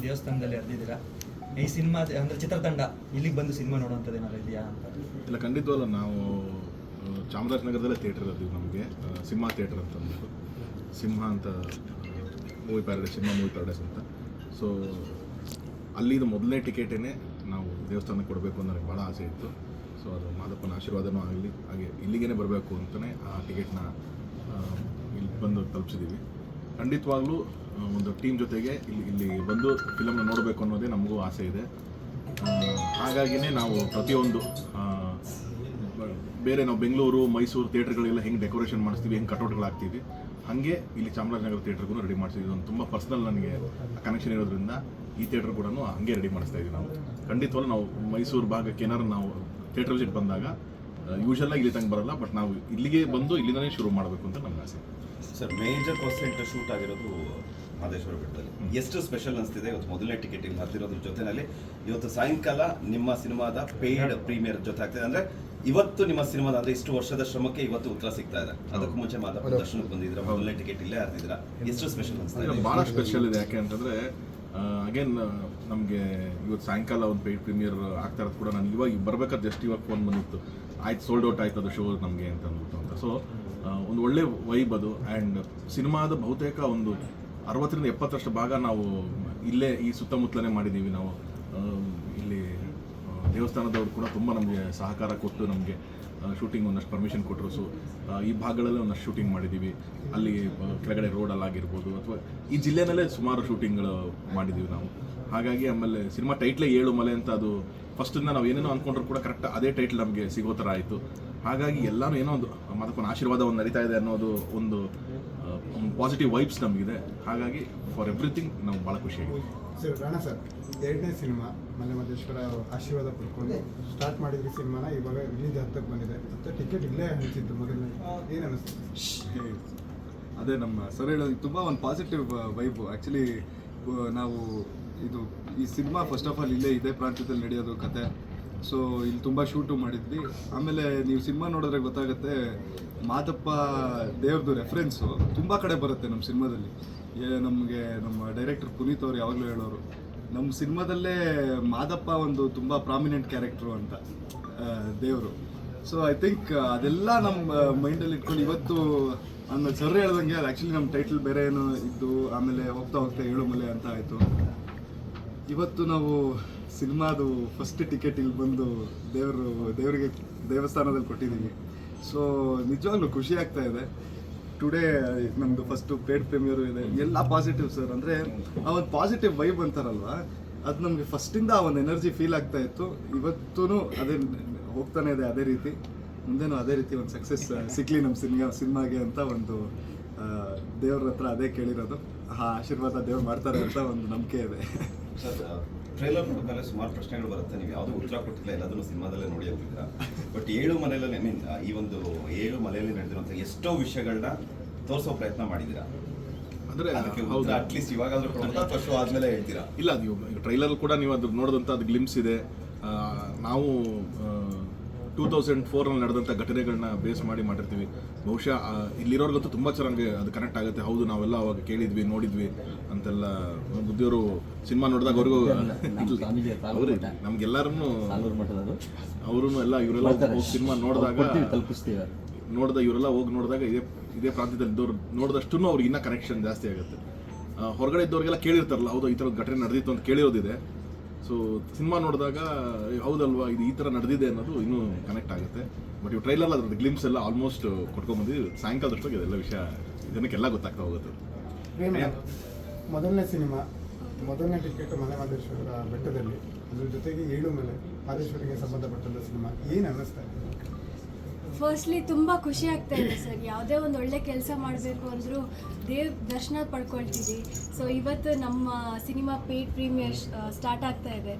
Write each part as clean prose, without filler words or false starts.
ದೇವಸ್ಥಾನದಲ್ಲಿ ಅರ್ದಿದ್ದೀರಾ. ಈ ಸಿನಿಮಾ ಅಂದರೆ ಚಿತ್ರತಂಡ ಇಲ್ಲಿಗೆ ಬಂದು ಸಿನಿಮಾ ನೋಡುವಂಥದ್ದು ಏನಾದ್ರು ಇದೆಯಾ ಅಂತ? ಇಲ್ಲ, ಖಂಡಿತವಲ್ಲ. ನಾವು ಚಾಮರಾಜನಗರದಲ್ಲೇ ಥಿಯೇಟರ್ ಇರೋದು ನಮಗೆ, ಸಿಂಹ ಥಿಯೇಟರ್ ಅಂತ ಅಂದ್ಬಿಟ್ಟು, ಸಿಂಹ ಅಂತ movie paradise, cinema movie paradise ಅಂತ. ಸೊ ಅಲ್ಲಿದು ಮೊದಲನೇ ಟಿಕೆಟೇ ನಾವು ದೇವಸ್ಥಾನಕ್ಕೆ ಕೊಡಬೇಕು ಅಂತ ನನಗೆ ಭಾಳ ಆಸೆ ಇತ್ತು. ಸೊ ಅದು ಮಾದಪ್ಪನ ಆಶೀರ್ವಾದನೂ ಆಗಲಿ, ಹಾಗೆ ಇಲ್ಲಿಗೇ ಬರಬೇಕು ಅಂತಲೇ ಆ ಟಿಕೆಟ್ನ ಇಲ್ಲಿ ಬಂದು ತಲುಪಿಸಿದ್ದೀವಿ. ಖಂಡಿತವಾಗ್ಲೂ ಒಂದು ಟೀಮ್ ಜೊತೆಗೆ ಇಲ್ಲಿ ಬಂದು ಫಿಲಮ್ನ ನೋಡಬೇಕು ಅನ್ನೋದೇ ನಮಗೂ ಆಸೆ ಇದೆ. ಹಾಗಾಗಿಯೇ ನಾವು ಪ್ರತಿಯೊಂದು ಬೇರೆ ನಾವು ಬೆಂಗಳೂರು, ಮೈಸೂರು ಥಿಯೇಟ್ರ್ಗಳೆಲ್ಲ ಹೆಂಗೆ ಡೆಕೋರೇಷನ್ ಮಾಡಿಸ್ತೀವಿ, ಹೆಂಗೆ ಕಟೌಟ್ಗಳಾಗ್ತೀವಿ, ಹಾಗೆ ಇಲ್ಲಿ ಚಾಮರಾಜನಗರ ಥಿಯೇಟ್ರಿಗೂ ರೆಡಿ ಮಾಡಿಸ್ತೀವಿ. ಇದೊಂದು ತುಂಬ ಪರ್ಸ್ನಲ್ ನನಗೆ ಕನೆಕ್ಷನ್ ಇರೋದ್ರಿಂದ ಈ ಥಿಯೇಟ್ರ್ ಕೂಡ ಹಂಗೆ ರೆಡಿ ಮಾಡಿಸ್ತಾ ಇದ್ದೀವಿ ನಾವು. ಖಂಡಿತವಾಗ್ಲೂ ನಾವು ಮೈಸೂರು ಭಾಗಕ್ಕೆ ಏನಾದ್ರು ನಾವು ಥಿಯೇಟ್ರ್ ವಿಸಿಟ್ ಬಂದಾಗ ಯೂಶಲಾಗಿ ಇಲ್ಲಿ ತಂಗೆ ಬರಲ್ಲ, ಬಟ್ ನಾವು ಇಲ್ಲಿಗೆ ಬಂದು ಇಲ್ಲಿಂದನೇ ಶುರು ಮಾಡಬೇಕು ಅಂತ ನನ್ನ ಆಸೆ. ಸರ್, ಮೇಜರ್ ಪರ್ಸೆಂಟ್ ಶೂಟ್ ಆಗಿರೋದು ಮಹದೇಶ್ವರ ಬೆಟ್ಟದಲ್ಲಿ. ಎಷ್ಟು ಸ್ಪೆಷಲ್ ಅನಿಸ್ತಿದೆ ಇವತ್ತು ಮೊದಲನೇ ಟಿಕೆಟ್ ಇಲ್ಲಿ ಹತ್ತಿರೋದ್ರ ಜೊತೆಯಲ್ಲಿ ಇವತ್ತು ಸಾಯಂಕಾಲ ನಿಮ್ಮ ಸಿನಿಮಾದ ಪೇಯ್ಡ್ ಪ್ರೀಮಿಯರ್ ಜೊತೆ ಆಗ್ತಿದೆ. ಅಂದರೆ ಇವತ್ತು ನಿಮ್ಮ ಸಿನಿಮಾದ ಅಂದರೆ ಇಷ್ಟು ವರ್ಷದ ಶ್ರಮಕ್ಕೆ ಇವತ್ತು ಉತ್ತರ ಸಿಗ್ತಾ ಇದೆ. ಅದಕ್ಕೂ ಮುಂಚೆ ಮಾದಪ್ಪ ದರ್ಶನಕ್ಕೆ ಬಂದಿದ್ದೀರಾ, ಮೊದಲನೇ ಟಿಕೆಟ್ ಇಲ್ಲೇ ಹರಿದಿದ್ದೀರಾ. ಎಷ್ಟು ಸ್ಪೆಷಲ್ ಅನಿಸ್ತಾ ಇದೆ? ಭಾಳ ಸ್ಪೆಷಲ್ ಇದೆ. ಯಾಕೆ ಅಂತಂದರೆ ಅಗೇನ್ ನಮಗೆ ಇವತ್ತು ಸಾಯಂಕಾಲ ಒಂದು ಪೇಯ್ಡ್ ಪ್ರೀಮಿಯರ್ ಆಗ್ತಾ ಇರೋದು ಕೂಡ ನಾನು ಇವಾಗ ಬರಬೇಕಾದ್ರೆ ಜಸ್ಟ್ ಇವಾಗ ಫೋನ್ ಬಂದಿತ್ತು, ಆಯ್ತು ಸೋಲ್ಡ್ ಔಟ್ ಆಯ್ತು ಅದು ಶೋ ನಮಗೆ ಅಂತ ಅಂದ್ಬಿಟ್ಟು ಅಂತ. ಸೊ ಒಂದು ಒಳ್ಳೆ ವೈಬ್ ಅದು. ಆ್ಯಂಡ್ ಸಿನಿಮಾದ ಬಹುತೇಕ ಒಂದು 60-70% ಭಾಗ ನಾವು ಇಲ್ಲೇ ಈ ಸುತ್ತಮುತ್ತಲೇ ಮಾಡಿದ್ದೀವಿ. ನಾವು ಇಲ್ಲಿ ದೇವಸ್ಥಾನದವ್ರು ಕೂಡ ತುಂಬ ನಮಗೆ ಸಹಕಾರ ಕೊಟ್ಟು ನಮಗೆ ಶೂಟಿಂಗ್ ಒಂದಷ್ಟು ಪರ್ಮಿಷನ್ ಕೊಟ್ಟರು. ಸೊ ಈ ಭಾಗಗಳಲ್ಲೇ ಒಂದಷ್ಟು ಶೂಟಿಂಗ್ ಮಾಡಿದ್ದೀವಿ. ಅಲ್ಲಿ ಕೆಳಗಡೆ ರೋಡಲ್ಲಾಗಿರ್ಬೋದು ಅಥವಾ ಈ ಜಿಲ್ಲೆನಲ್ಲೇ ಸುಮಾರು ಶೂಟಿಂಗ್ಗಳು ಮಾಡಿದ್ದೀವಿ ನಾವು. ಹಾಗಾಗಿ ಆಮೇಲೆ ಸಿನಿಮಾ ಟೈಟ್ಲೇ 7 ಮಲೆ ಅಂತ, ಅದು ಫಸ್ಟಿಂದ ನಾವು ಏನೇನೋ ಅಂದ್ಕೊಂಡ್ರು ಕೂಡ ಕರೆಕ್ಟ್ ಅದೇ ಟೈಟ್ಲ್ ನಮಗೆ ಸಿಗೋ ಥರ ಆಯಿತು. ಹಾಗಾಗಿ ಎಲ್ಲನೂ ಏನೋ ಒಂದು ಮಾದಪ್ಪನ ಆಶೀರ್ವಾದ ಒಂದು ನಡೀತಾ ಇದೆ ಅನ್ನೋದು ಒಂದು ಪಾಸಿಟಿವ್ ವೈಬ್ಸ್ ನಮಗಿದೆ. ಹಾಗಾಗಿ ಫಾರ್ ಎವ್ರಿಥಿಂಗ್ ನಾವು ಭಾಳ ಖುಷಿಯಾಗಿದೆ. ಸರ್, ರಾಣಾ ಸರ್, ಎರಡನೇ ಸಿನಿಮಾ ಮಲೆಮಹದೇಶ್ವರ ಆಶೀರ್ವಾದ ಪಡ್ಕೊಂಡು ಸ್ಟಾರ್ಟ್ ಮಾಡಿದ್ರಿ ಸಿನಿಮಾನ, ಇವಾಗ ರಿಲೀಸ್ ಹತ್ತಕ್ಕೆ ಬಂದಿದೆ. ಮತ್ತು ಟಿಕೆಟ್ ಇಲ್ಲೇ ಹಂಚಿದ್ದು ಮೊದಲನೇ, ಏನು ಅನ್ನಿಸ್ತು? ಅದೇ ನಮ್ಮ ಸರ್ ಹೇಳೋದು ತುಂಬ ಒಂದು ಪಾಸಿಟಿವ್ ವೈಬು. ಆ್ಯಕ್ಚುಲಿ ನಾವು ಈ ಸಿನಿಮಾ ಫಸ್ಟ್ ಆಫ್ ಆಲ್ ಇಲ್ಲೇ ಇದೇ ಪ್ರಾಂತ್ಯದಲ್ಲಿ ನಡೆಯೋದು ಕತೆ. ಸೊ ಇಲ್ಲಿ ತುಂಬ ಶೂಟು ಮಾಡಿದ್ವಿ. ಆಮೇಲೆ ನೀವು ಸಿನಿಮಾ ನೋಡಿದ್ರೆ ಗೊತ್ತಾಗುತ್ತೆ, ಮಾದಪ್ಪ ದೇವ್ರದ್ದು ರೆಫರೆನ್ಸು ತುಂಬ ಕಡೆ ಬರುತ್ತೆ ನಮ್ಮ ಸಿನಿಮಾದಲ್ಲಿ. ನಮಗೆ ನಮ್ಮ ಡೈರೆಕ್ಟರ್ ಪುನೀತ್ ಅವ್ರು ಯಾವಾಗಲೂ ಹೇಳೋರು, ನಮ್ಮ ಸಿನಿಮಾದಲ್ಲೇ ಮಾದಪ್ಪ ಒಂದು ತುಂಬ ಪ್ರಾಮಿನೆಂಟ್ ಕ್ಯಾರೆಕ್ಟ್ರು ಅಂತ ದೇವರು. ಸೊ ಐ ಥಿಂಕ್ ಅದೆಲ್ಲ ನಮ್ಮ ಮೈಂಡಲ್ಲಿ ಇಟ್ಕೊಂಡು ಇವತ್ತು ನನ್ನ ಸರ್ ಹೇಳ್ದಂಗೆ ಅದು ಆ್ಯಕ್ಚುಲಿ ನಮ್ಮ ಟೈಟಲ್ ಬೇರೆ ಏನೋ ಇದ್ದು, ಆಮೇಲೆ ಹೋಗ್ತಾ ಹೋಗ್ತಾ 7 ಮಲೆ ಅಂತ ಆಯಿತು. ಇವತ್ತು ನಾವು ಸಿನಿಮಾದು ಫಸ್ಟ್ ಟಿಕೆಟ್ ಇಲ್ಲಿ ಬಂದು ದೇವರಿಗೆ ದೇವಸ್ಥಾನದಲ್ಲಿ ಕೊಟ್ಟಿದ್ದೀವಿ. ಸೊ ನಿಜವಾಗ್ಲೂ ಖುಷಿ ಆಗ್ತಾ ಇದೆ. ಟುಡೇ ನಮ್ಮದು ಫಸ್ಟು ಪೇಡ್ ಪ್ರೀಮಿಯರು ಇದೆ. ಎಲ್ಲ ಪಾಸಿಟಿವ್ ಸರ್. ಅಂದರೆ ಆ ಒಂದು ಪಾಸಿಟಿವ್ ವೈಬ್ ಅಂತಾರಲ್ವ, ಅದು ನಮಗೆ ಫಸ್ಟಿಂದ ಆ ಒಂದು ಎನರ್ಜಿ ಫೀಲ್ ಆಗ್ತಾ ಇತ್ತು. ಇವತ್ತೂ ಅದೇ ಹೋಗ್ತಾನೆ ಇದೆ ಅದೇ ರೀತಿ. ಮುಂದೆನೂ ಅದೇ ರೀತಿ ಒಂದು ಸಕ್ಸಸ್ ಸಿಗಲಿ ನಮ್ಮ ಸಿನಿಮಾಗೆ ಅಂತ ಒಂದು ದೇವ್ರ ಹತ್ರ ಅದೇ ಕೇಳಿರೋದು. ಆ ಆಶೀರ್ವಾದ ದೇವ್ರು ಮಾಡ್ತಾರೆ ಅಂತ ಒಂದು ನಂಬಿಕೆ ಇದೆ. ಸರ್, ಟ್ರೈಲರ್ ನೋಡಿದ್ಮೇಲೆ ಸುಮಾರು ಪ್ರಶ್ನೆಗಳು ಬರುತ್ತೆ. ನೀವು ಯಾವುದೂ ಉತ್ತರ ಕೊಟ್ಟಿಲ್ಲ, ಎಲ್ಲದನ್ನು ಸಿನಿಮಾದಲ್ಲೇ ನೋಡಿ ಹೋಗಿದ್ದೀರಾ. ಬಟ್ 7 ಮಲೆಯಲ್ಲಿ ಈ ಒಂದು 7 ಮಲೆಯಲ್ಲಿ ನಡೆದಿರುವಂಥ ಎಷ್ಟೋ ವಿಷಯಗಳನ್ನ ತೋರಿಸೋ ಪ್ರಯತ್ನ ಮಾಡಿದ್ದೀರಾ. ಅಂದರೆ ಅಟ್ಲೀಸ್ಟ್ ಇವಾಗಾದ್ರೂ ಕೊಡ್ತಾ ಶೋ ಆದಮೇಲೆ ಹೇಳ್ತೀರಾ? ಇಲ್ಲ, ಅದು ಟ್ರೈಲರ್ ಕೂಡ ನೀವು ಅದು ನೋಡಿದಂಥ ಅದು ಗ್ಲಿಮ್ಸ್ ಇದೆ. ನಾವು 2004ರಲ್ಲಿ ನಡೆದಂಥ ಘಟನೆಗಳನ್ನ ಬೇಸ್ ಮಾಡಿರ್ತೀವಿ. ಬಹುಶಃ ಇಲ್ಲಿರೋರ್ಗಂತೂ ತುಂಬ ಚೆನ್ನಾಗಿ ಅದು ಕನೆಕ್ಟ್ ಆಗುತ್ತೆ. ಹೌದು, ನಾವೆಲ್ಲ ಅವಾಗ ಕೇಳಿದ್ವಿ, ನೋಡಿದ್ವಿ ಅಂತೆಲ್ಲ. ಬುದ್ಧಿಯವರು ಸಿನಿಮಾ ನೋಡಿದಾಗ ಅವ್ರಿಗೂ ನಮ್ಗೆಲ್ಲರನ್ನು ಅವರು ಎಲ್ಲ ಇವರೆಲ್ಲ ಸಿನಿಮಾ ನೋಡಿದಾಗ ಇವರೆಲ್ಲ ಹೋಗಿ ನೋಡಿದಾಗ ಇದೇ ಪ್ರಾಂತ್ಯದಲ್ಲಿ ಇದ್ದವ್ರು ನೋಡಿದಷ್ಟು ಅವ್ರಿಗೆ ಇನ್ನೂ ಕನೆಕ್ಷನ್ ಜಾಸ್ತಿ ಆಗುತ್ತೆ. ಹೊರಗಡೆ ಇದ್ದವ್ರಿಗೆಲ್ಲ ಕೇಳಿರ್ತಾರಲ್ಲ, ಹೌದು ಈ ಥರದ ಘಟನೆ ನಡೆದಿತ್ತು ಅಂತ ಕೇಳಿರೋದಿದೆ. ಸೊ ಸಿನಿಮಾ ನೋಡಿದಾಗ ಹೌದಲ್ವಾ ಇದು ಈ ಥರ ನಡೆದಿದೆ ಅನ್ನೋದು ಇನ್ನೂ ಕನೆಕ್ಟ್ ಆಗುತ್ತೆ. ಬಟ್ ಇವು ಟ್ರೈಲರ್ ಅದ್ರದ್ದು ಗ್ಲಿಮ್ಸ್ ಎಲ್ಲ ಆಲ್ಮೋಸ್ಟ್ ಕೊಟ್ಕೊಂಡ್ಬಂದಿದ್ದು. ಸಾಯಂಕಾಲದಷ್ಟೊತ್ತಿಗೆ ಇದೆಲ್ಲ ವಿಷಯ ಜನಕ್ಕೆಲ್ಲ ಗೊತ್ತಾಗ್ತಾ ಹೋಗುತ್ತೆ. ಮೊದಲನೇ ಸಿನಿಮಾ, ಮೊದಲನೇ ಟಿಕೆಟ್ ಮಲೆಮಹದೇಶ್ವರ ಬೆಟ್ಟದಲ್ಲಿ, ಅದ್ರ ಜೊತೆಗೆ 7 ಮಲೆ ಮಹದೇಶ್ವರಿಗೆ ಸಂಬಂಧಪಟ್ಟಂಥ ಸಿನಿಮಾ, ಏನು ಅನ್ನಿಸ್ತಾ ಇದೆ? ಫಸ್ಟ್ಲಿ ತುಂಬ ಖುಷಿ ಆಗ್ತಾ ಇದೆ ಸರ್. ಯಾವುದೇ ಒಂದು ಒಳ್ಳೆ ಕೆಲಸ ಮಾಡಬೇಕು ಅಂದರೂ ದರ್ಶನ ಪಡ್ಕೊಳ್ತೀವಿ. ಸೊ ಇವತ್ತು ನಮ್ಮ ಸಿನಿಮಾ ಪೇಯ್ಡ್ ಪ್ರೀಮಿಯರ್ ಸ್ಟಾರ್ಟ್ ಆಗ್ತಾ ಇದೆ.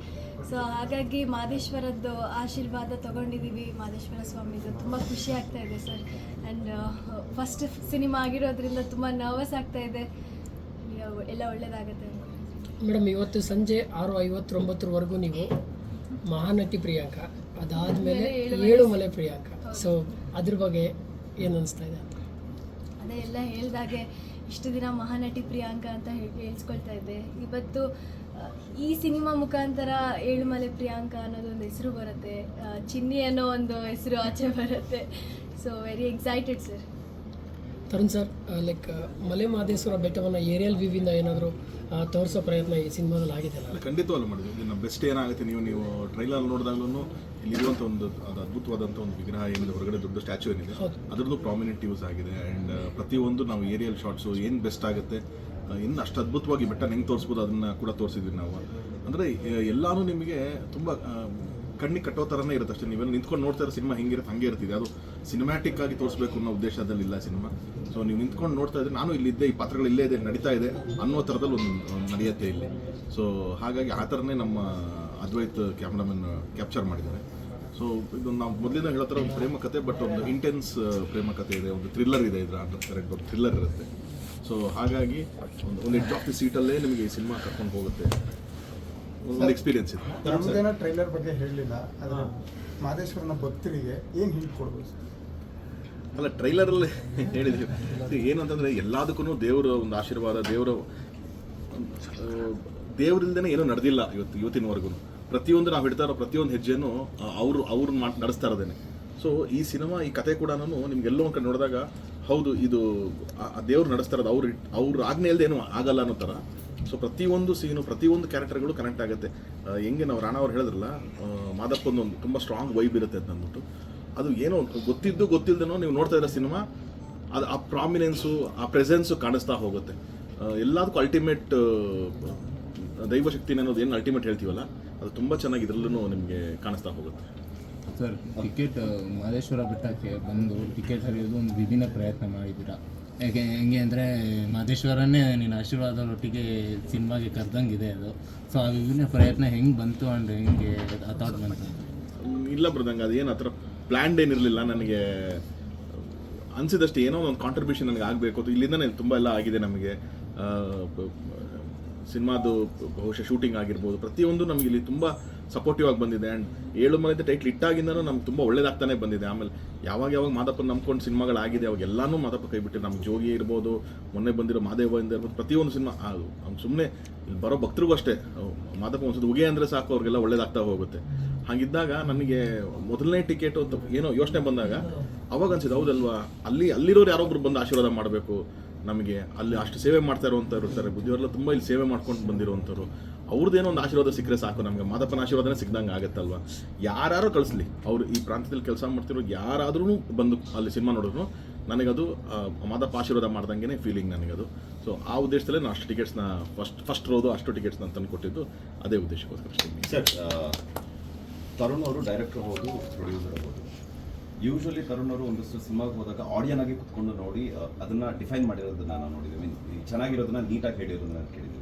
ಸೊ ಹಾಗಾಗಿ ಮಹದೇಶ್ವರದ್ದು ಆಶೀರ್ವಾದ ತೊಗೊಂಡಿದ್ದೀವಿ, ಮಹದೇಶ್ವರ ಸ್ವಾಮಿದು. ತುಂಬ ಖುಷಿ ಆಗ್ತಾ ಇದೆ ಸರ್. ಆ್ಯಂಡ್ ಫಸ್ಟ್ ಸಿನಿಮಾ ಆಗಿರೋದ್ರಿಂದ ತುಂಬ ನರ್ವಸ್ ಆಗ್ತಾ ಇದೆ. ಎಲ್ಲ ಒಳ್ಳೆಯದಾಗುತ್ತೆ ಮೇಡಮ್. ಇವತ್ತು ಸಂಜೆ 6:59ವರೆಗೂ ನೀವು ಮಹಾನಟಿ ಪ್ರಿಯಾಂಕ, ಅದಾದಮೇಲೆ 7 ಮಲೆ ಪ್ರಿಯಾಂಕ. ಸೊ ಅದ್ರ ಬಗ್ಗೆ ಏನು ಅನಿಸ್ತಾ ಇದೆ? ಅದೇ ಎಲ್ಲ ಹೇಳ್ದಾಗೆ ಇಷ್ಟು ದಿನ ಮಹಾನಟಿ ಪ್ರಿಯಾಂಕ ಅಂತ ಹೇಳ್ಸ್ಕೊಳ್ತಾ ಇದ್ದೆ. ಇವತ್ತು ಈ ಸಿನಿಮಾ ಮುಖಾಂತರ ಏಳುಮಲೆ ಪ್ರಿಯಾಂಕಾ ಅನ್ನೋದೊಂದು ಹೆಸರು ಬರುತ್ತೆ, ಚಿನ್ನಿ ಅನ್ನೋ ಒಂದು ಹೆಸರು ಆಚೆ ಬರುತ್ತೆ. So very excited sir. Tarun sir, like Male Mahadeshwara ಬೆಟ್ಟವನ್ನು ಏರಿಯಲ್ ವ್ಯೂವಿಂದ ಏನಾದರೂ ತೋರಿಸೋ ಪ್ರಯತ್ನ ಈ ಸಿನಿಮಾದಲ್ಲಿ ಆಗಿದೆ ಅಲ್ಲ? ಖಂಡಿತವಲ್ಲ ಮಾಡಿದ್ವಿ. ಇನ್ನು ಬೆಸ್ಟ್ ಏನಾಗುತ್ತೆ, ನೀವು ಟ್ರೈಲರ್ ನೋಡಿದಾಗಲೂ ಇಲ್ಲಿರುವಂಥ ಒಂದು ಅದು ಅದ್ಭುತವಾದಂಥ ಒಂದು ವಿಗ್ರಹ ಏನಿದೆ, ಹೊರಗಡೆ ದೊಡ್ಡ ಸ್ಟ್ಯಾಚ್ಯೂ ಏನಿದೆ, ಅದರದ್ದು ಪ್ರಾಮಿನೆಂಟ್ ಯೂಸ್ ಆಗಿದೆ. ಆ್ಯಂಡ್ ಪ್ರತಿಯೊಂದು ನಾವು ಏರಿಯಲ್ ಶಾರ್ಟ್ಸು ಏನು ಬೆಸ್ಟ್ ಆಗುತ್ತೆ, ಇನ್ನು ಅಷ್ಟು ಅದ್ಭುತವಾಗಿ ಬೆಟ್ಟ ಹೆಂಗೆ ತೋರಿಸ್ಬೋದು ಅದನ್ನು ಕೂಡ ತೋರಿಸಿದ್ವಿ ನಾವು. ಅಂದರೆ ಎಲ್ಲನೂ ನಿಮಗೆ ತುಂಬ ಕಣ್ಣಿಗೆ ಕಟ್ಟೋ ಥರನೇ ಇರುತ್ತೆ ಅಷ್ಟೇ. ನೀವೆಲ್ಲ ನಿಂತ್ಕೊಂಡು ನೋಡ್ತಾ ಇರೋ ಸಿನಿಮಾ ಹೆಂಗಿರುತ್ತೆ ಹಂಗೆ ಇರ್ತಿದೆ. ಅದು ಸಿನಿಮ್ಯಾಟಿಕ್ ಆಗಿ ತೋರಿಸ್ಬೇಕು ಅನ್ನೋ ಉದ್ದೇಶದಲ್ಲಿಲ್ಲ ಸಿನಿಮಾ. ಸೊ ನೀವು ನಿಂತ್ಕೊಂಡು ನೋಡ್ತಾ ಇದ್ರೆ ನಾನು ಇಲ್ಲಿದ್ದೆ, ಈ ಪಾತ್ರಗಳು ಇಲ್ಲೇ ಇದೆ, ನಡೀತಾ ಇದೆ ಅನ್ನೋ ಥರದಲ್ಲಿ ಒಂದು ನಡೆಯುತ್ತೆ ಇಲ್ಲಿ. ಸೊ ಹಾಗಾಗಿ ಆ ಥರನೇ ನಮ್ಮ ಅದ್ವೈತ್ ಕ್ಯಾಮ್ರಾಮನ್ ಕ್ಯಾಪ್ಚರ್ ಮಾಡಿದ್ದಾರೆ. ಸೊ ಇದು ನಾವು ಮೊದಲಿಂದ ಹೇಳೋ ಥರ ಒಂದು ಪ್ರೇಮ ಕಥೆ, ಬಟ್ ಒಂದು ಇಂಟೆನ್ಸ್ ಪ್ರೇಮ ಕಥೆ ಇದೆ, ಒಂದು ಥ್ರಿಲ್ಲರ್ ಇದೆ, ಇದರ ಕರೆಕ್ಟ್ ಒಂದು ಥ್ರಿಲ್ಲರ್ ಇರುತ್ತೆ. ಸೊ ಹಾಗಾಗಿ ಒಂದು ಎಡ್ಜ್ ಆಫ್ ದಿ ಸೀಟಲ್ಲೇ ನಿಮಗೆ ಈ ಸಿನಿಮಾ ಕರ್ಕೊಂಡು ಹೋಗುತ್ತೆ, ಒಂದು ಎಕ್ಸ್ಪೀರಿಯನ್ಸ್ ಇದೆ. ನಮ್ದೇನೋ ಟ್ರೈಲರ್ ಬಗ್ಗೆ ಹೇಳಲಿಲ್ಲ, ಆದರೆ ಮಹದೇಶ್ವರನ ಭಕ್ತರಿಗೆ ಏನು ಹಿಂಟ್ ಕೊಡ್ಬೋದು ಸರ್? ಅಲ್ಲ, ಟ್ರೈಲರಲ್ಲಿ ಹೇಳಿದ್ವಿ ಏನು ಅಂತಂದರೆ ಎಲ್ಲದಕ್ಕೂ ದೇವರ ಒಂದು ಆಶೀರ್ವಾದ, ದೇವರಿಲ್ದೇ ಏನೂ ನಡೆದಿಲ್ಲ ಇವತ್ತಿನವರೆಗೂ. ಪ್ರತಿಯೊಂದು ನಾವು ಹಿಡ್ತಾ ಇರೋ ಪ್ರತಿಯೊಂದು ಹೆಜ್ಜೆನೂ ಅವ್ರು ನಡೆಸ್ತಾ ಇರೋದೇನೆ. ಸೊ ಈ ಸಿನಿಮಾ, ಈ ಕತೆ ಕೂಡ ನಿಮ್ಗೆಲ್ಲೋ ಒಂದು ಕಡೆ ನೋಡಿದಾಗ ಹೌದು ಇದು ದೇವ್ರು ನಡೆಸ್ತಾ ಇರೋದು, ಅವ್ರ ಆಜ್ಞೆ ಇಲ್ಲದೆ ಏನೂ ಆಗಲ್ಲ ಅನ್ನೋ ಥರ. ಸೊ ಪ್ರತಿಯೊಂದು ಸೀನು, ಪ್ರತಿಯೊಂದು ಕ್ಯಾರೆಕ್ಟರ್ಗಳು ಕನೆಕ್ಟ್ ಆಗುತ್ತೆ. ಹೆಂಗೆ ನಾವು ರಾಣಾ ಅವ್ರು ಹೇಳಿದ್ರಲ್ಲ, ಮಾದಪ್ಪಂದು ಒಂದು ತುಂಬ ಸ್ಟ್ರಾಂಗ್ ವೈಬ್ ಇರುತ್ತೆ ಅಂತ ಅಂದ್ಬಿಟ್ಟು, ಅದು ಏನೋ ಗೊತ್ತಿಲ್ಲದೇನೋ ನೀವು ನೋಡ್ತಾ ಇರೋ ಸಿನಿಮಾ, ಅದು ಆ ಪ್ರಾಮಿನೆನ್ಸು, ಆ ಪ್ರೆಸೆನ್ಸು ಕಾಣಿಸ್ತಾ ಹೋಗುತ್ತೆ. ಎಲ್ಲದಕ್ಕೂ ಅಲ್ಟಿಮೇಟ್ ದೈವಶಕ್ತಿನ ಅನ್ನೋದು ಏನು ಅಲ್ಟಿಮೇಟ್ ಹೇಳ್ತೀವಲ್ಲ, ಅದು ತುಂಬ ಚೆನ್ನಾಗಿ ಇದರಲ್ಲೂ ನಿಮಗೆ ಕಾಣಿಸ್ತಾ ಹೋಗುತ್ತೆ. ಸರ್, ಟಿಕೆಟ್ ಮಹದೇಶ್ವರ ಬೆಟ್ಟಕ್ಕೆ ಬಂದು ಟಿಕೆಟ್ ಹರಿಯೋದು ಒಂದು ವಿಭಿನ್ನ ಪ್ರಯತ್ನ ಮಾಡಿದ್ದೀರಾ. ಹೆಂಗೆ ಅಂದರೆ ಮಹದೇಶ್ವರನೇ ನಿನ್ನ ಆಶೀರ್ವಾದದೊಟ್ಟಿಗೆ ಸಿನಿಮಾಗೆ ಕರೆದಂಗಿದೆ ಅದು. ಸೊ ಆ ವಿಭಿನ್ನ ಪ್ರಯತ್ನ ಹೆಂಗೆ ಬಂತು ಆ್ಯಂಡ್ ಹೆಂಗೆ ಆ ಥಾಟ್ ಬಂತು? ಇಲ್ಲ ಬ್ರದಂಗೆ, ಅದೇನು ಆ ಥರ ಪ್ಲ್ಯಾನ್ಡ್ ಏನಿರಲಿಲ್ಲ. ನನಗೆ ಅನಿಸಿದಷ್ಟು ಏನೋ ಒಂದು ಕಾಂಟ್ರಿಬ್ಯೂಷನ್ ನನಗೆ ಆಗಬೇಕು ಅದು. ಇಲ್ಲಿಂದನೇ ತುಂಬ ಎಲ್ಲ ಆಗಿದೆ ನಮಗೆ. ಸಿನಿಮಾದು ಬಹುಶಃ ಶೂಟಿಂಗ್ ಆಗಿರ್ಬೋದು, ಪ್ರತಿಯೊಂದು ನಮಗೆ ಇಲ್ಲಿ ತುಂಬ ಸಪೋರ್ಟಿವ್ ಆಗಿ ಬಂದಿದೆ. ಆ್ಯಂಡ್ ಏಳುಮಲೆ ಟೈಟ್ಲ್ ಇಟ್ಟಾಗಿಂದನೂ ನಮ್ಗೆ ತುಂಬ ಒಳ್ಳೇದಾಗ್ತಾನೆ ಬಂದಿದೆ. ಆಮೇಲೆ ಯಾವಾಗ ಮಾದಪ್ಪನ ನಂಬ್ಕೊಂಡು ಸಿನಿಮಾಗಳಾಗಿದೆ ಅವಾಗ ಎಲ್ಲನೂ ಮಾದಪ್ಪ ಕೈ ಬಿಟ್ಟು, ನಮ್ಗೆ ಜೋಗಿ ಇರ್ಬೋದು, ಮೊನ್ನೆ ಬಂದಿರೋ ಮಹಾದೇವಿಂದ ಇರ್ಬೋದು, ಪ್ರತಿಯೊಂದು ಸಿನಿಮಾ ಸುಮ್ಮನೆ ಇಲ್ಲಿ ಬರೋ ಭಕ್ತರಿಗೂ ಅಷ್ಟೇ ಮಾದಪ್ಪ ಒಂದ್ಸತಿ ಉಗೆ ಅಂದರೆ ಸಾಕು, ಅವ್ರಿಗೆಲ್ಲ ಒಳ್ಳೇದಾಗ್ತಾ ಹೋಗುತ್ತೆ. ಹಾಗಿದ್ದಾಗ ನನಗೆ ಮೊದಲನೇ ಟಿಕೆಟು ಅಂತ ಏನೋ ಯೋಚನೆ ಬಂದಾಗ ಅವಾಗ ಅನ್ಸಿದ್ದು, ಹೌದಲ್ವಾ, ಅಲ್ಲಿರೋರು ಯಾರೊಬ್ರು ಬಂದು ಆಶೀರ್ವಾದ ಮಾಡಬೇಕು ನಮಗೆ. ಅಲ್ಲಿ ಅಷ್ಟು ಸೇವೆ ಮಾಡ್ತಾ ಇರುವಂಥವ್ರು ಇರ್ತಾರೆ, ಬುದ್ಧಿಯವರೆಲ್ಲ ತುಂಬ ಇಲ್ಲಿ ಸೇವೆ ಮಾಡ್ಕೊಂಡು ಬಂದಿರುವಂಥವ್ರು, ಅವ್ರದ್ದೇನೋ ಒಂದು ಆಶೀರ್ವಾದ ಸಿಕ್ಕರೆ ಸಾಕು ನಮಗೆ. ಮಾದಪ್ಪನ ಆಶೀರ್ವಾದನೇ ಸಿಕ್ದಂಗೆ ಆಗುತ್ತಲ್ವ. ಯಾರು ಕಳಿಸ್ಲಿ, ಅವರು ಈ ಪ್ರಾಂತ್ಯದಲ್ಲಿ ಕೆಲಸ ಮಾಡ್ತಿರೋ ಯಾರಾದ್ರೂ ಬಂದು ಅಲ್ಲಿ ಸಿನಿಮಾ ನೋಡಿದ್ರು ನನಗದು ಮಾದಪ್ಪ ಆಶೀರ್ವಾದ ಮಾಡ್ದಂಗೆ ಫೀಲಿಂಗ್ ನನಗದು. ಸೊ ಆ ಉದ್ದೇಶದಲ್ಲೇ ನಾನು ಅಷ್ಟು ಟಿಕೆಟ್ಸ್ನ ಫಸ್ಟ್ ರೋದು ಅಷ್ಟು ಟಿಕೆಟ್ಸ್ನ ತಂದು ಕೊಟ್ಟಿದ್ದು ಅದೇ ಉದ್ದೇಶಕ್ಕೋಸ್ಕರ ಅಷ್ಟೇ. ಸರ್, ತರುಣ್ ಅವರು ಡೈರೆಕ್ಟರ್ ಹೌದು, ಪ್ರೊಡ್ಯೂಸರ್ ಹೌದು. ಯೂಶ್ವಲಿ ತರುಣ್ ಅವರು ಒಂದಷ್ಟು ಸಿನಿಮಾಗೆ ಹೋದಾಗ ಆಡಿಯನ್ ಆಗಿ ಕುತ್ಕೊಂಡು ನೋಡಿ ಅದನ್ನು ಡಿಫೈನ್ ಮಾಡಿರೋದನ್ನ ನಾನು ನೋಡಿದ್ದೀನಿ. ಚೆನ್ನಾಗಿರೋದನ್ನ ನೀಟಾಗಿ ಹೇಳಿರೋದನ್ನ ನಾನು ಕೇಳಿದ್ದೀನಿ.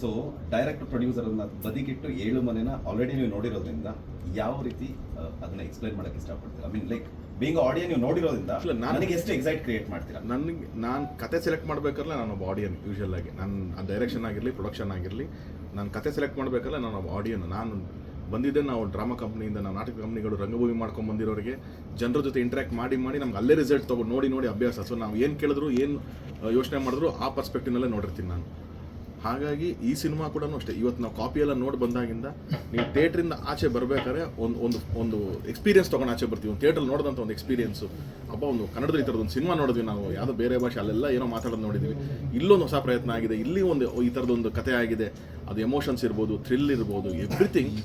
ಸೊ ಡೈರೆಕ್ಟರ್ ಪ್ರೊಡ್ಯೂಸರನ್ನು ಬದಿಗಿಟ್ಟು ಏಳುಮಲೆನ ಆಲ್ರೆಡಿ ನೀವು ನೋಡಿರೋದ್ರಿಂದ ಯಾವ ರೀತಿ ಅದನ್ನ ಎಕ್ಸ್ಪ್ಲೈನ್ ಮಾಡೋಕ್ಕೆ ಇಷ್ಟಪಡ್ತೀರಾ? ಐ ಮೀನ್ ಲೈಕ್ ಬೀಂಗ್ ಆಡಿಯನ್ ನೀವು ನೋಡಿರೋದ್ರಿಂದ ನನಗೆ ಎಷ್ಟು ಎಕ್ಸೈಟ್ ಕ್ರಿಯೇಟ್ ಮಾಡ್ತೀರಾ? ನಾನು ಕತೆ ಸೆಲೆಕ್ಟ್ ಮಾಡಬೇಕಾದ್ರೆ ನಾನು ಒಬ್ಬ ಆಡಿಯನ್. ಯೂಶಲ್ ಆಗಿ ನಾನು ಡೈರೆಕ್ಷನ್ ಆಗಿರಲಿ, ಪ್ರೊಡಕ್ಷನ್ ಆಗಿರಲಿ, ನಾನು ಕತೆ ಸೆಲೆಕ್ಟ್ ಮಾಡಬೇಕಲ್ಲ ನಾನು ಒಬ್ಬ ಆಡಿಯನ್. ನಾನು ಬಂದಿದ್ದೆ, ನಾವು ಡ್ರಾಮಾ ಕಂಪ್ನಿಯಿಂದ, ನಾವು ನಾಟಕ ಕಂಪ್ನಿಗಳು ರಂಗಭೂಮಿ ಮಾಡ್ಕೊಂಡು ಬಂದಿರೋರಿಗೆ ಜನರ ಜೊತೆ ಇಂಟ್ರ್ಯಾಕ್ಟ್ ಮಾಡಿ ನಮ್ಗೆ ಅಲ್ಲೇ ರಿಸಲ್ಟ್ ತೊಗೊಂಡು ನೋಡಿ ಅಭ್ಯಾಸ. ಸೊ ನಾವು ಏನು ಕೇಳಿದ್ರು, ಏನು ಯೋಚನೆ ಮಾಡಿದ್ರು ಆ ಪರ್ಸ್ಪೆಕ್ಟಿವ್ನಲ್ಲೇ ನೋಡಿರ್ತೀನಿ ನಾನು. ಹಾಗಾಗಿ ಈ ಸಿನಿಮಾ ಕೂಡ ಅಷ್ಟೇ. ಇವತ್ತು ನಾವು ಕಾಪಿ ಎಲ್ಲ ನೋಡಿ ಬಂದಾಗಿಂದ ನೀವು ಥಿಯೇಟ್ರಿಂದ ಆಚೆ ಬರಬೇಕಾದ್ರೆ ಒಂದು ಎಕ್ಸ್ಪೀರಿಯನ್ಸ್ ತೊಗೊಂಡು ಆಚೆ ಬರ್ತೀವಿ. ಒಂದು ಥಿಯೇಟ್ರಲ್ಲಿ ನೋಡಿದಂಥ ಒಂದು ಎಕ್ಸ್ಪೀರಿಯನ್ಸು, ಒಂದು ಕನ್ನಡದಲ್ಲಿ ಈ ಥರದ್ದು ಒಂದು ಸಿನಿಮಾ ನೋಡಿದ್ವಿ ನಾವು, ಯಾವುದೋ ಬೇರೆ ಭಾಷೆ ಅಲ್ಲೆಲ್ಲ ಏನೋ ಮಾತಾಡೋದು ನೋಡಿದ್ವಿ. ಇಲ್ಲೊಂದು ಹೊಸ ಪ್ರಯತ್ನ ಆಗಿದೆ, ಇಲ್ಲಿ ಈ ಥರದೊಂದು ಕಥೆ ಆಗಿದೆ. ಅದು ಎಮೋಷನ್ಸ್ ಇರ್ಬೋದು, ಥ್ರಿಲ್ ಇರ್ಬೋದು, ಎವ್ರಿಥಿಂಗ್.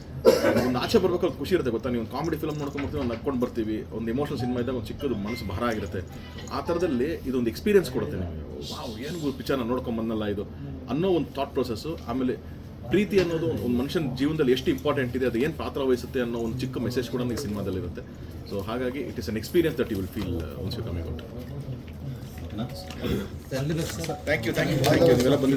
ಒಂದು ಆಚೆ ಬರ್ಬೇಕು ಖುಷಿ ಇರುತ್ತೆ ಗೊತ್ತಾ. ನೀವು ಒಂದು ಕಾಮಿಡಿ ಫಿಲ್ಮ್ ನೋಡ್ಕೊಂಡ್ಬರ್ತೀವಿ, ಒಂದು ನಡ್ಕೊಂಡು ಬರ್ತೀವಿ. ಒಂದು ಎಮೋಷನಲ್ ಸಿನಿಮಾ ಇದ್ದಾಗ ಒಂದು ಚಿಕ್ಕದು ಮನಸ್ಸು ಭಾರ ಆಗಿರುತ್ತೆ. ಆ ಥರದಲ್ಲಿ ಇದೊಂದು ಎಕ್ಸ್ಪೀರಿಯನ್ಸ್ ಕೊಡುತ್ತೆ ನಿಮಗೆ. ವಾವ್, ಏನು ಪಿಕ್ಚರ್ನ ನೋಡ್ಕೊಂಡು ಬಂದಲ್ಲ ಇದು ಅನ್ನೋ ಒಂದು ಥಾಟ್ ಪ್ರೊಸೆಸ್ಸು. ಆಮೇಲೆ ಪ್ರೀತಿ ಅನ್ನೋದು ಒಂದು ಮನುಷ್ಯನ ಜೀವನದಲ್ಲಿ ಎಷ್ಟು ಇಂಪಾರ್ಟೆಂಟ್ ಇದೆ, ಅದು ಏನು ಪಾತ್ರ ವಹಿಸುತ್ತೆ ಅನ್ನೋ ಒಂದು ಚಿಕ್ಕ ಮೆಸೇಜ್ ಕೂಡ ಈ ಸಿನಿಮಾದಲ್ಲಿರುತ್ತೆ. ಸೊ ಹಾಗಾಗಿ it is an experience that you will feel once you coming out. Thank you ನೀವೆಲ್ಲ ಬಂದಿದ್ದೀರಿ.